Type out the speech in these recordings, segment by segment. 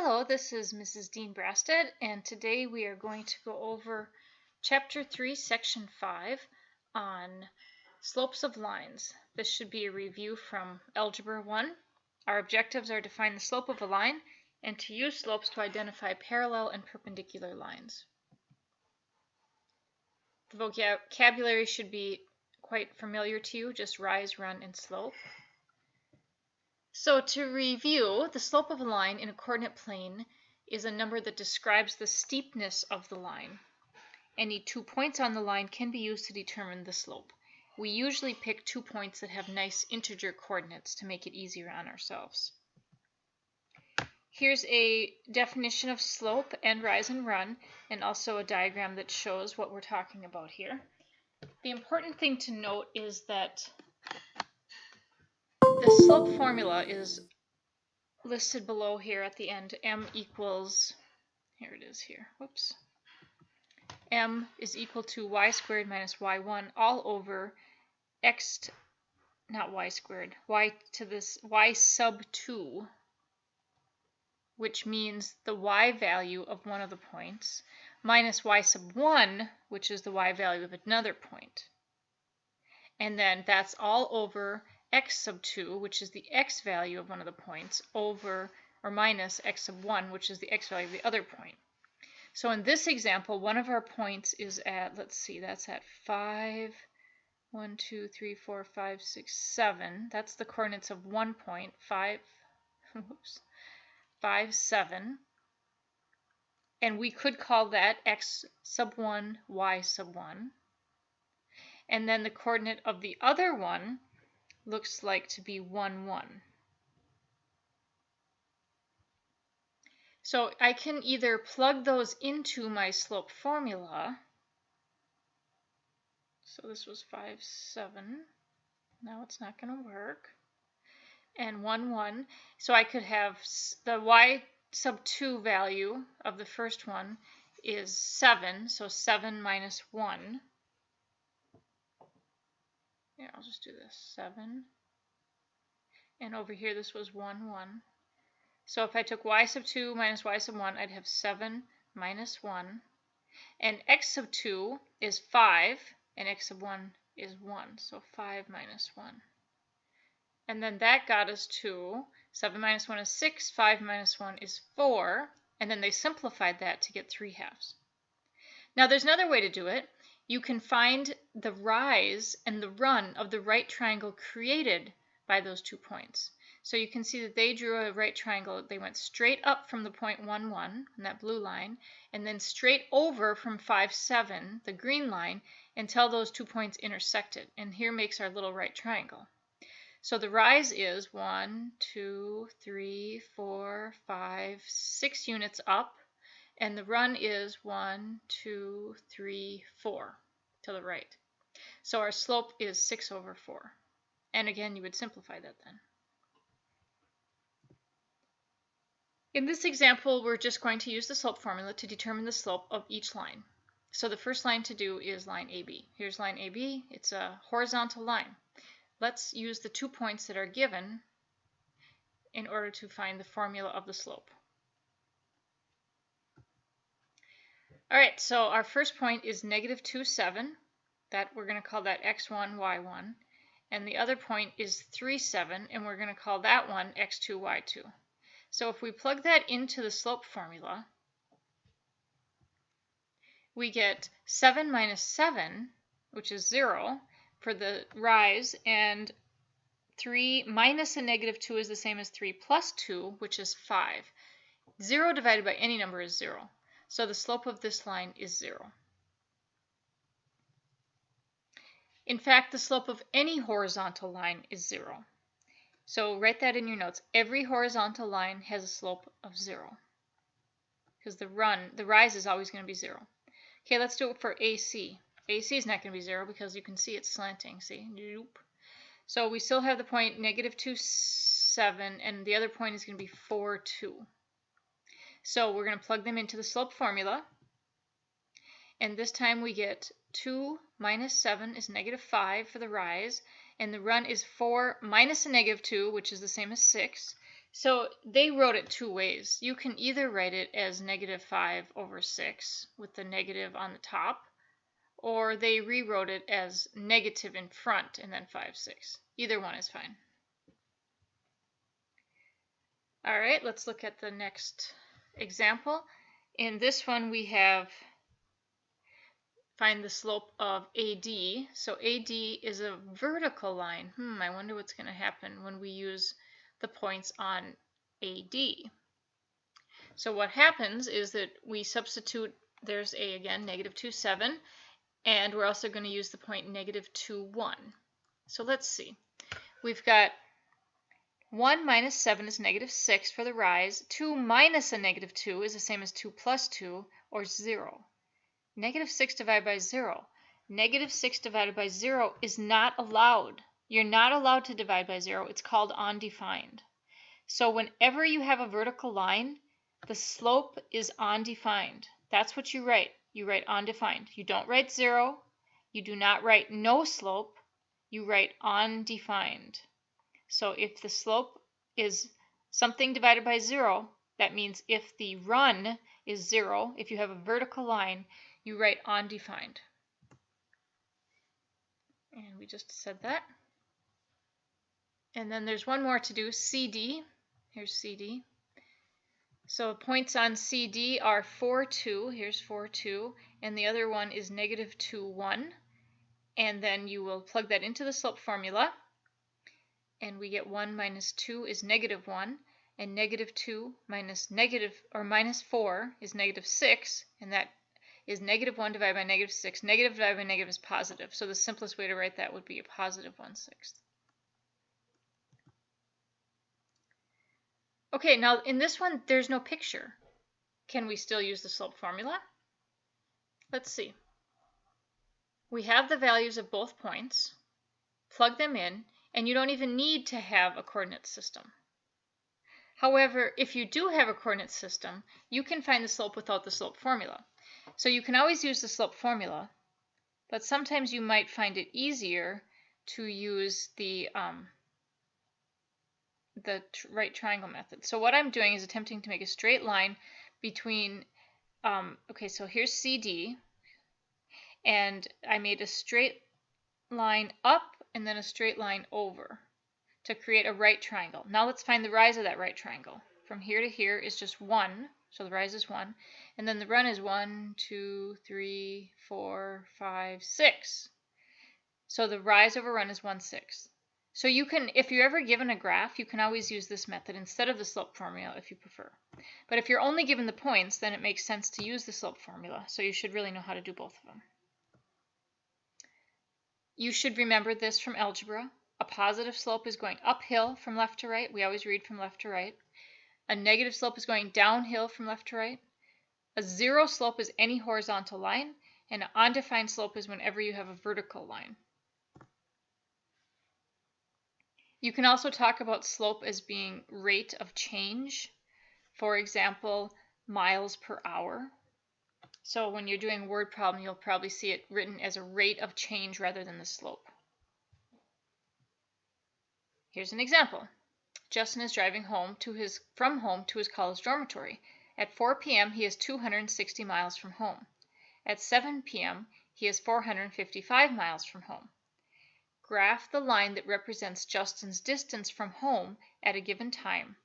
Hello, this is Mrs. Dehn-Brastad, and today we are going to go over Chapter 3, Section 5 on slopes of lines. This should be a review from Algebra 1. Our objectives are to find the slope of a line and to use slopes to identify parallel and perpendicular lines. The vocabulary should be quite familiar to you, just rise, run, and slope. So to review, the slope of a line in a coordinate plane is a number that describes the steepness of the line. Any 2 points on the line can be used to determine the slope. We usually pick 2 points that have nice integer coordinates to make it easier on ourselves. Here's a definition of slope and rise and run, and also a diagram that shows what we're talking about here. The important thing to note is that the slope formula is listed below here at the end. M equals, here it is here, whoops. M is equal to y squared minus y1 all over x, not y squared, y to this y sub 2, which means the y value of one of the points, minus y sub 1, which is the y value of another point. And then that's all over x sub 2, which is the x value of one of the points, over or minus x sub 1, which is the x value of the other point. So in this example, one of our points is at, let's see, that's at 5, 1, 2, 3, 4, 5, 6, 7. That's the coordinates of one point, 5, 5, 7. And we could call that x sub 1, y sub 1. And then the coordinate of the other one looks like to be 1, 1. So I can either plug those into my slope formula. So this was 5, 7. Now it's not going to work. And 1, 1. So I could have the y sub 2 value of the first one is 7. So 7 minus 1. Yeah, I'll just do this. 7. And over here this was 1, 1. So if I took y sub 2 minus y sub 1, I'd have 7 minus 1. And x sub 2 is 5, and x sub 1 is 1. So 5 minus 1. And then that got us to 7 minus 1 is 6, 5 minus 1 is 4. And then they simplified that to get 3 halves. Now there's another way to do it. You can find the rise and the run of the right triangle created by those 2 points. So you can see that they drew a right triangle. They went straight up from the point 1, 1, in that blue line, and then straight over from 5, 7, the green line, until those 2 points intersected. And here makes our little right triangle. So the rise is 1, 2, 3, 4, 5, 6 units up, and the run is 1, 2, 3, 4 to the right. So our slope is 6 over 4. And again, you would simplify that then. In this example, we're just going to use the slope formula to determine the slope of each line. So the first line to do is line AB. Here's line AB. It's a horizontal line. Let's use the 2 points that are given in order to find the formula of the slope. All right, so our first point is negative 2, 7. That we're going to call that x1, y1. And the other point is 3, 7, and we're going to call that one x2, y2. So if we plug that into the slope formula, we get 7 minus 7, which is 0 for the rise, and 3 minus a negative 2 is the same as 3 plus 2, which is 5. 0 divided by any number is 0. So the slope of this line is 0. In fact, the slope of any horizontal line is 0. So write that in your notes. Every horizontal line has a slope of 0. Because the rise is always going to be 0. Okay, let's do it for AC. AC is not going to be 0 because you can see it's slanting. See? Nope. So we still have the point negative 2, 7, and the other point is going to be 4, 2. So we're going to plug them into the slope formula. And this time we get 2 minus 7 is negative 5 for the rise. And the run is 4 minus a negative 2, which is the same as 6. So they wrote it two ways. You can either write it as -5/6 with the negative on the top, or they rewrote it as negative in front and then 5/6. Either one is fine. All right, let's look at the next example. In this one, we have find the slope of AD. So AD is a vertical line. I wonder what's going to happen when we use the points on AD. So what happens is that we substitute, there's A again, -2, 7, and we're also going to use the point -2, 1. So let's see. We've got 1 minus 7 is -6 for the rise. 2 minus a -2 is the same as 2 plus 2, or 0. -6 divided by 0. -6 divided by 0 is not allowed. You're not allowed to divide by 0. It's called undefined. So whenever you have a vertical line, the slope is undefined. That's what you write. You write undefined. You don't write 0. You do not write no slope. You write undefined. So if the slope is something divided by 0, that means if the run is 0, if you have a vertical line, you write undefined. And we just said that. And then there's one more to do, CD. Here's CD. So points on CD are 4, 2. Here's 4, 2. And the other one is -2, 1. And then you will plug that into the slope formula. And we get 1 minus 2 is -1. And -2 minus -4 is -6. And that is -1 divided by -6. Negative divided by negative is positive. So the simplest way to write that would be a positive 1/6. Okay, now in this one, there's no picture. Can we still use the slope formula? Let's see. We have the values of both points. Plug them in, and you don't even need to have a coordinate system. However, if you do have a coordinate system, you can find the slope without the slope formula. So you can always use the slope formula, but sometimes you might find it easier to use the right triangle method. So what I'm doing is attempting to make a straight line between, okay, so here's CD, and I made a straight line up and then a straight line over to create a right triangle. Now let's find the rise of that right triangle. From here to here is just 1, so the rise is 1, and then the run is 1, 2, 3, 4, 5, 6. So the rise over run is 1/6. So you can, if you're ever given a graph, you can always use this method instead of the slope formula if you prefer. But if you're only given the points, then it makes sense to use the slope formula. So you should really know how to do both of them. You should remember this from algebra. A positive slope is going uphill from left to right. We always read from left to right. A negative slope is going downhill from left to right. A zero slope is any horizontal line, and an undefined slope is whenever you have a vertical line. You can also talk about slope as being rate of change. For example, miles per hour. So when you're doing a word problem, you'll probably see it written as a rate of change rather than the slope. Here's an example. Justin is driving from home to his college dormitory. At 4 p.m., he is 260 miles from home. At 7 p.m., he is 455 miles from home. Graph the line that represents Justin's distance from home at a given time.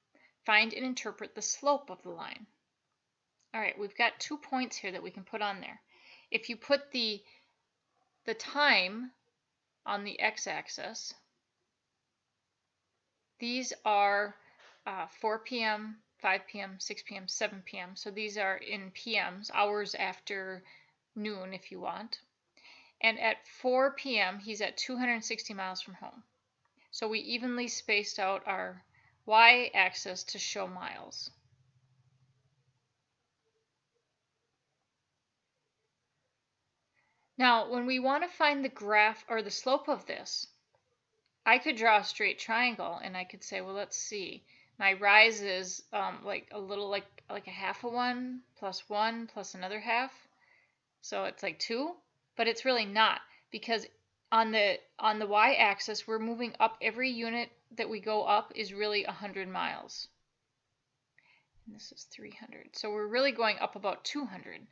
Find and interpret the slope of the line. All right, we've got 2 points here that we can put on there. If you put the time on the x-axis, these are 4 p.m., 5 p.m., 6 p.m., 7 p.m. So these are in PMs, hours after noon if you want. And at 4 p.m., he's at 260 miles from home. So we evenly spaced out our y-axis to show miles. Now, when we want to find the graph or the slope of this, I could draw a straight triangle and I could say, well, let's see. My rise is like a half of 1 plus 1 plus another half. So it's like 2, but it's really not, because on the y-axis, we're moving up. Every unit that we go up is really 100 miles. And this is 300. So we're really going up about 200.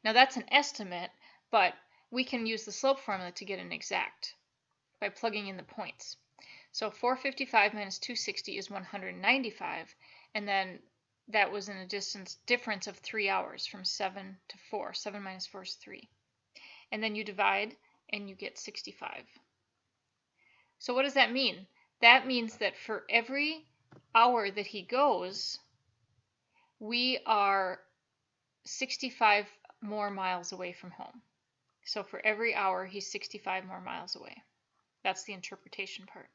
Now that's an estimate, but we can use the slope formula to get an exact by plugging in the points. So 455 minus 260 is 195, and then that was in a difference of 3 hours from 7 to 4. 7 minus 4 is 3. And then you divide and you get 65. So what does that mean? That means that for every hour that he goes, we are 65 more miles away from home. So for every hour, he's 65 more miles away. That's the interpretation part.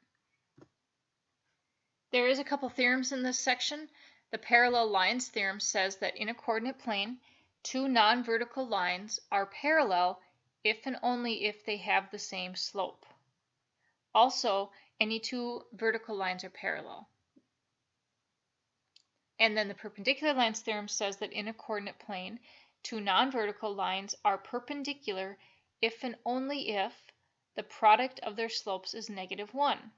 There is a couple theorems in this section. The parallel lines theorem says that in a coordinate plane, two non-vertical lines are parallel if and only if they have the same slope. Also, any two vertical lines are parallel. And then the perpendicular lines theorem says that in a coordinate plane, two non-vertical lines are perpendicular if and only if the product of their slopes is -1.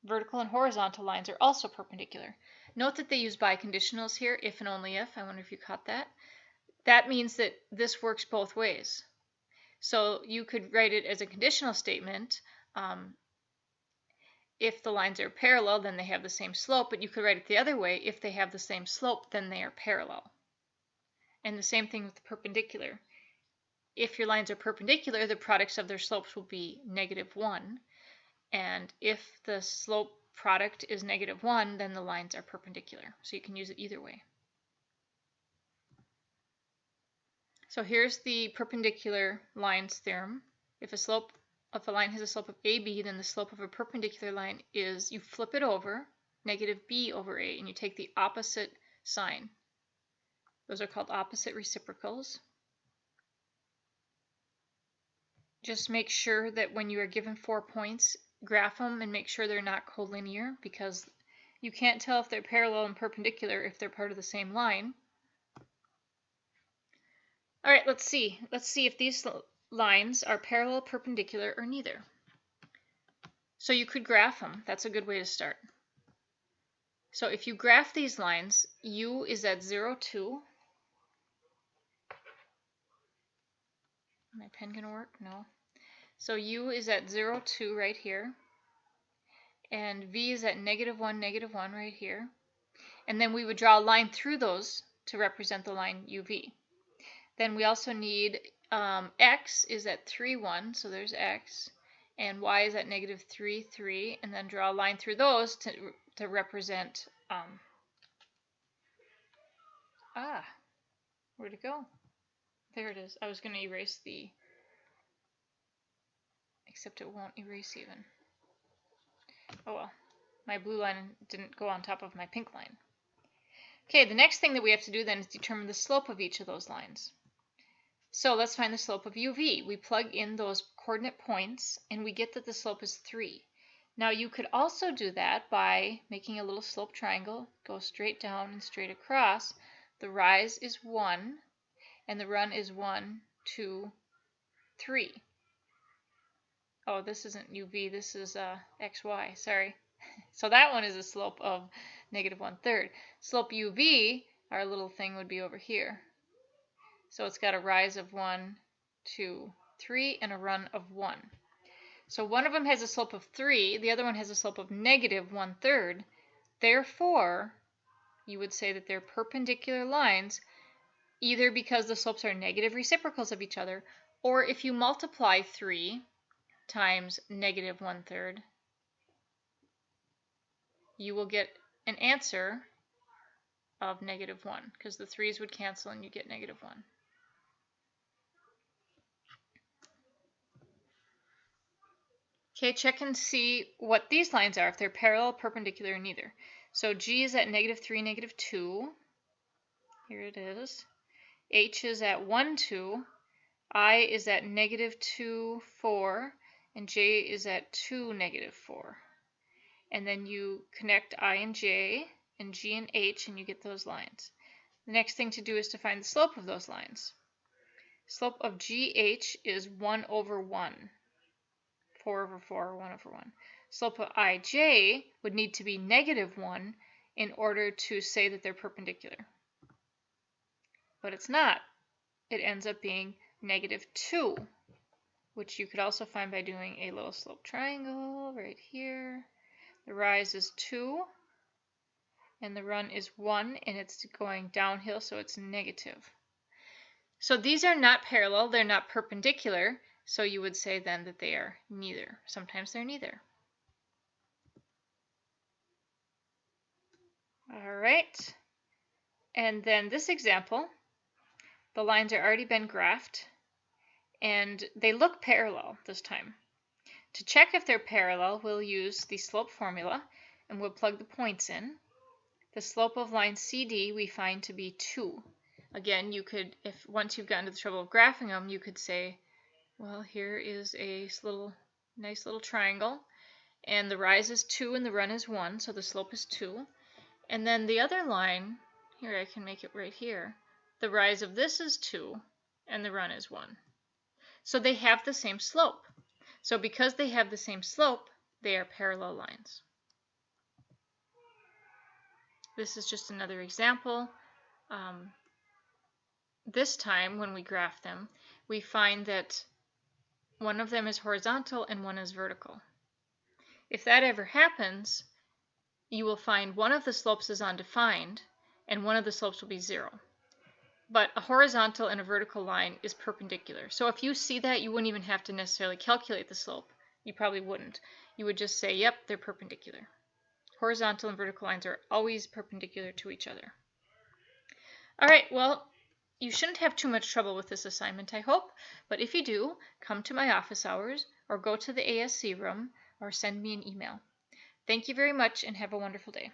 Vertical and horizontal lines are also perpendicular. Note that they use biconditionals here, if and only if. I wonder if you caught that. That means that this works both ways. So you could write it as a conditional statement. If the lines are parallel, then they have the same slope, but you could write it the other way. If they have the same slope, then they are parallel. And the same thing with the perpendicular. If your lines are perpendicular, the products of their slopes will be -1. And if the slope product is -1, then the lines are perpendicular. So you can use it either way. So here's the perpendicular lines theorem. If a line has a slope of AB, then the slope of a perpendicular line is, you flip it over, -b over a, and you take the opposite sign. Those are called opposite reciprocals. Just make sure that when you are given 4 points, graph them and make sure they're not collinear, because you can't tell if they're parallel and perpendicular if they're part of the same line. All right, let's see. Let's see if these lines are parallel, perpendicular, or neither. So you could graph them. That's a good way to start. So if you graph these lines, U is at 0, 2. My pen gonna work? No. So U is at 0, 2 right here. And V is at -1, -1 right here. And then we would draw a line through those to represent the line UV. Then we also need X is at 3, 1, so there's X. And Y is at -3, 3. And then draw a line through those to represent, where'd it go? There it is. I was going to erase except it won't erase even. Oh well, my blue line didn't go on top of my pink line. Okay, the next thing that we have to do then is determine the slope of each of those lines. So let's find the slope of UV. We plug in those coordinate points and we get that the slope is 3. Now you could also do that by making a little slope triangle, go straight down and straight across. The rise is 1 and the run is 1, 2, 3. Oh, this isn't UV, this is XY, sorry. So that one is a slope of -1/3. Slope UV, our little thing, would be over here. So it's got a rise of 1, 2, 3, and a run of 1. So one of them has a slope of 3, the other one has a slope of -1/3. Therefore, you would say that they're perpendicular lines, either because the slopes are negative reciprocals of each other, or if you multiply 3 times -1/3, you will get an answer of -1, because the 3's would cancel and you get -1. Okay, check and see what these lines are, if they're parallel, perpendicular, or neither. So G is at -3, -2. Here it is. H is at 1, 2. I is at -2, 4. And J is at 2, -4. And then you connect I and J and G and H and you get those lines. The next thing to do is to find the slope of those lines. Slope of GH is 1 over 1. 4 over 4, or 1 over 1. Slope of IJ would need to be -1 in order to say that they're perpendicular. but it's not. It ends up being -2, which you could also find by doing a little slope triangle right here. The rise is 2, and the run is 1, and it's going downhill, so it's negative. So these are not parallel, they're not perpendicular, so you would say then that they are neither. Sometimes they're neither. All right, and then this example, the lines are already been graphed, and they look parallel this time. To check if they're parallel, we'll use the slope formula, and we'll plug the points in. The slope of line CD we find to be 2. Again, you could, if once you've gotten to the trouble of graphing them, you could say, well, here is a nice little triangle, and the rise is 2 and the run is 1, so the slope is 2. And then the other line, here I can make it right here, the rise of this is 2 and the run is 1. So they have the same slope. So because they have the same slope, they are parallel lines. This is just another example. This time when we graph them, we find that one of them is horizontal and one is vertical. If that ever happens, you will find one of the slopes is undefined and one of the slopes will be 0. But a horizontal and a vertical line is perpendicular. So if you see that, you wouldn't even have to necessarily calculate the slope. You probably wouldn't. You would just say, yep, they're perpendicular. Horizontal and vertical lines are always perpendicular to each other. All right, well, you shouldn't have too much trouble with this assignment, I hope. But if you do, come to my office hours or go to the ASC room or send me an email. Thank you very much and have a wonderful day.